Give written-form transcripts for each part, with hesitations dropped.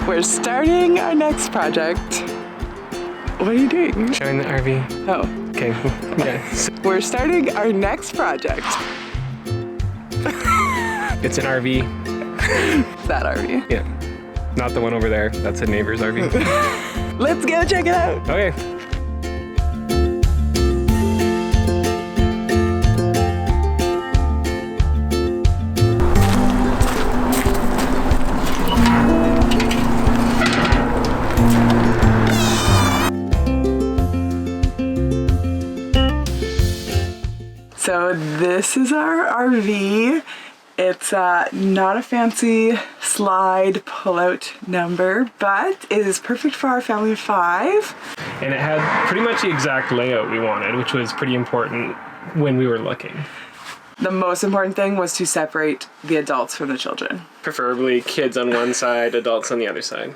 We're starting our next project. What are you doing? Showing the RV. Oh. Okay, yeah. We're starting our next project. It's an RV. That RV. Yeah. Not the one over there. That's a neighbor's RV. Let's go check it out. Okay. So this is our RV. It's not a fancy slide pull-out number, but it is perfect for our family of 5. And it had pretty much the exact layout we wanted, which was pretty important when we were looking. The most important thing was to separate the adults from the children. Preferably kids on one side, adults on the other side.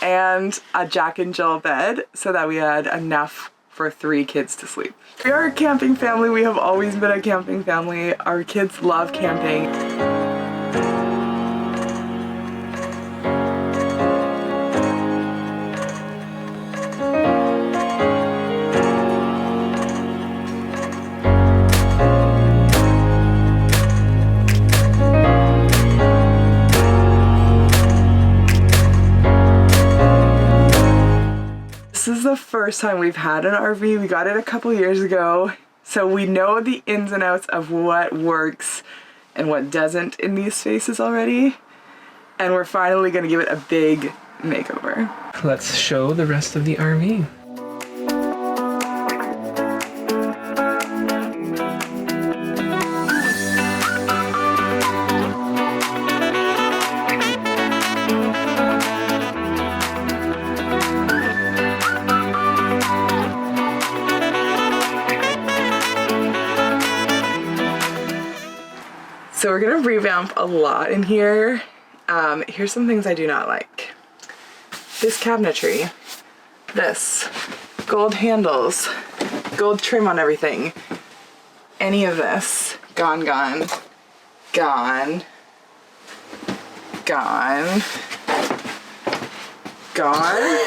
And a Jack and Jill bed so that we had enough for 3 kids to sleep. We are a camping family. We have always been a camping family. Our kids love camping. This is the first time we've had an RV. We got it a couple years ago, so we know the ins and outs of what works and what doesn't in these spaces already, and we're finally going to give it a big makeover. Let's show the rest of the RV. So we're gonna revamp a lot in here. Here's some things I do not like. This cabinetry, this, gold handles, gold trim on everything. Any of this, gone, gone, gone, gone, gone.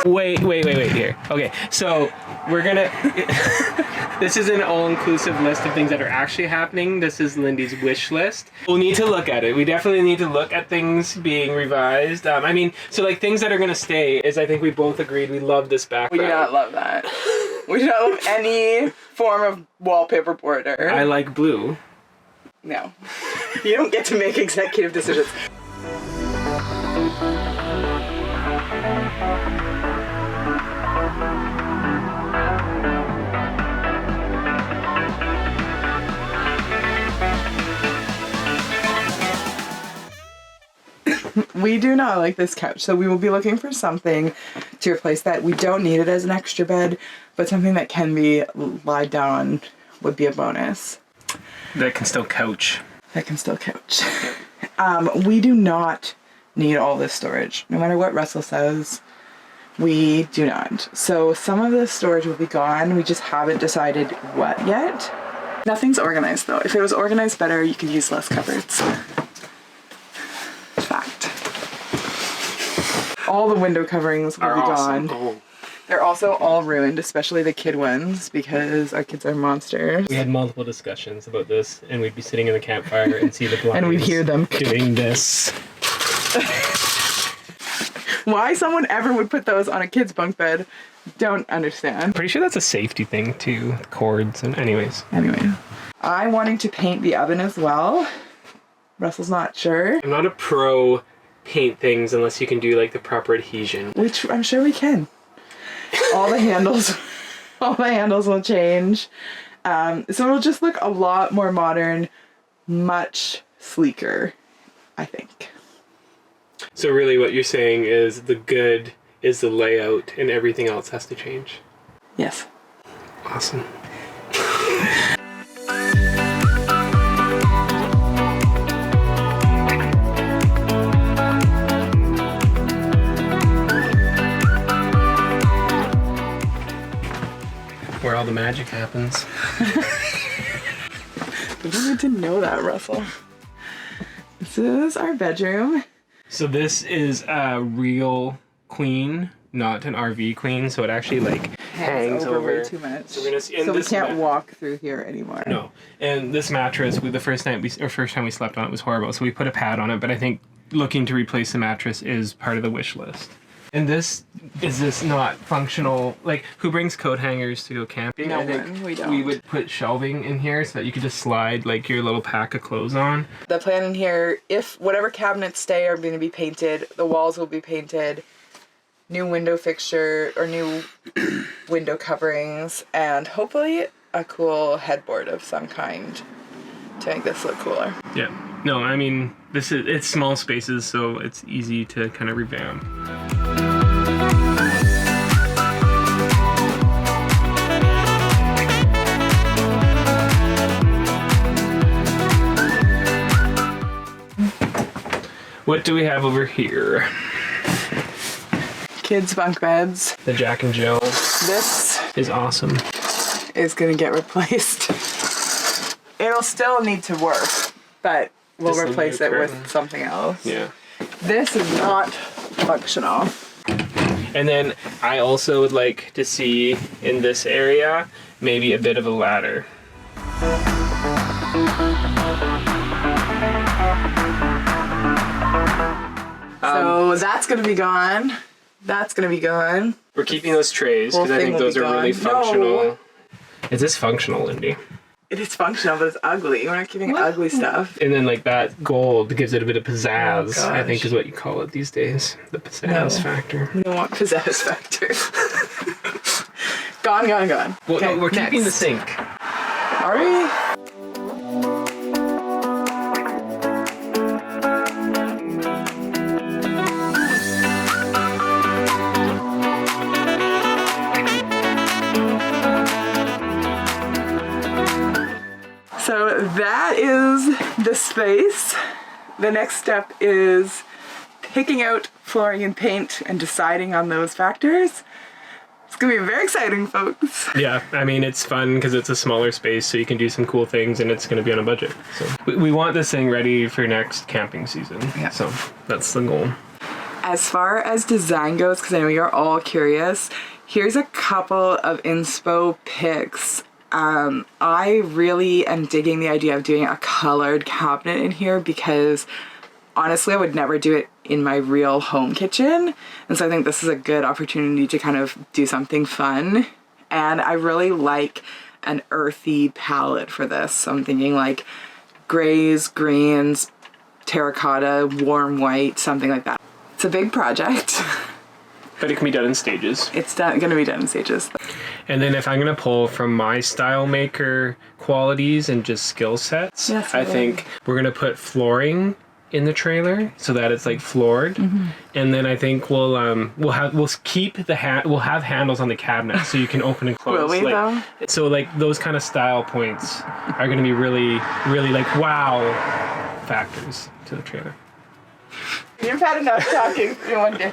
Wait here. Okay, so we're gonna, this is an all-inclusive list of things that are actually happening. This is Lindy's wish list. We'll need to look at it. We definitely need to look at things being revised. I mean, so like things that are gonna stay is I think we both agreed we love this We background. do not love that. We do not love any form of wallpaper border. I like blue. No. You don't get to make executive decisions. We do not like this couch, so we will be looking for something to replace that. We don't need it as an extra bed, but something that can be lied down on would be a bonus. That can still couch. That can still couch. We do not need all this storage. No matter what Russell says, we do not. So some of this storage will be gone. We just haven't decided what yet. Nothing's organized though. If it was organized better, you could use less cupboards. Fact. All the window coverings will be gone. Awesome. They're also all ruined, especially the kid ones, because our kids are monsters. We had multiple discussions about this, and we'd be sitting in the campfire and see the blinds And we'd hear them doing this. Why someone ever would put those on a kid's bunk bed, don't understand. Pretty sure that's a safety thing too, cords and anyways. Anyway, I'm wanting to paint the oven as well. Russell's not sure. I'm not a pro paint things unless you can do like the proper adhesion. Which I'm sure we can. All the handles will change. So it'll just look a lot more modern, much sleeker, I think. So really what you're saying is the good is the layout and everything else has to change. Yes. Awesome. Where all the magic happens. We don't need to know that, Russell. This is our bedroom. So this is a real queen, not an RV queen. So it actually like hangs over way too much. So we're gonna see. So we can't walk through here anymore. No. And this mattress, the first time we slept on it was horrible. So we put a pad on it. But I think looking to replace the mattress is part of the wish list. And is this not functional? Like, who brings coat hangers to go camping? No I think one, we don't. We would put shelving in here so that you could just slide like your little pack of clothes on. The plan in here, if whatever cabinets stay are going to be painted, the walls will be painted, new window fixture or new window coverings, and hopefully a cool headboard of some kind to make this look cooler. Yeah. No, I mean, it's small spaces, so it's easy to kind of revamp. What do we have over here? Kids' bunk beds. The Jack and Jill. This is awesome. Is going to get replaced. It'll still need to work, but we'll Just replace it with something else. Yeah. This is not functional. And then I also would like to see in this area maybe a bit of a ladder. So that's going to be gone. That's going to be gone. We're keeping those trays because I think those are really functional. No. Is this functional, Lindy? It is functional, but it's ugly. We're not keeping ugly stuff. And then like that gold gives it a bit of pizzazz, Oh, I think is what you call it these days. The pizzazz factor. We don't want pizzazz factor. Gone. Well, Okay, no, we're keeping the next. sink. Are we? So that is the space. The next step is picking out flooring and paint and deciding on those factors. It's gonna be very exciting, folks. Yeah, I mean, it's fun because it's a smaller space, so you can do some cool things, and it's going to be on a budget. So we want this thing ready for next camping season. Yeah. So that's the goal. As far as design goes, because I know you're all curious, here's a couple of inspo pics. I really am digging the idea of doing a colored cabinet in here because honestly I would never do it in my real home kitchen, and so I think this is a good opportunity to kind of do something fun. And I really like an earthy palette for this, so I'm thinking like grays, greens, terracotta, warm white, something like that. It's a big project. But it can be done in stages. It's going to be done in stages. And then if I'm going to pull from my style maker qualities and just skill sets, Yes, I think we're going to put flooring in the trailer so that it's like floored. Mm-hmm. And then I think we'll have handles on the cabinet so you can open and close. Will we though? So like those kind of style points are going to be really, really like wow factors to the trailer. You've had enough talking in one day.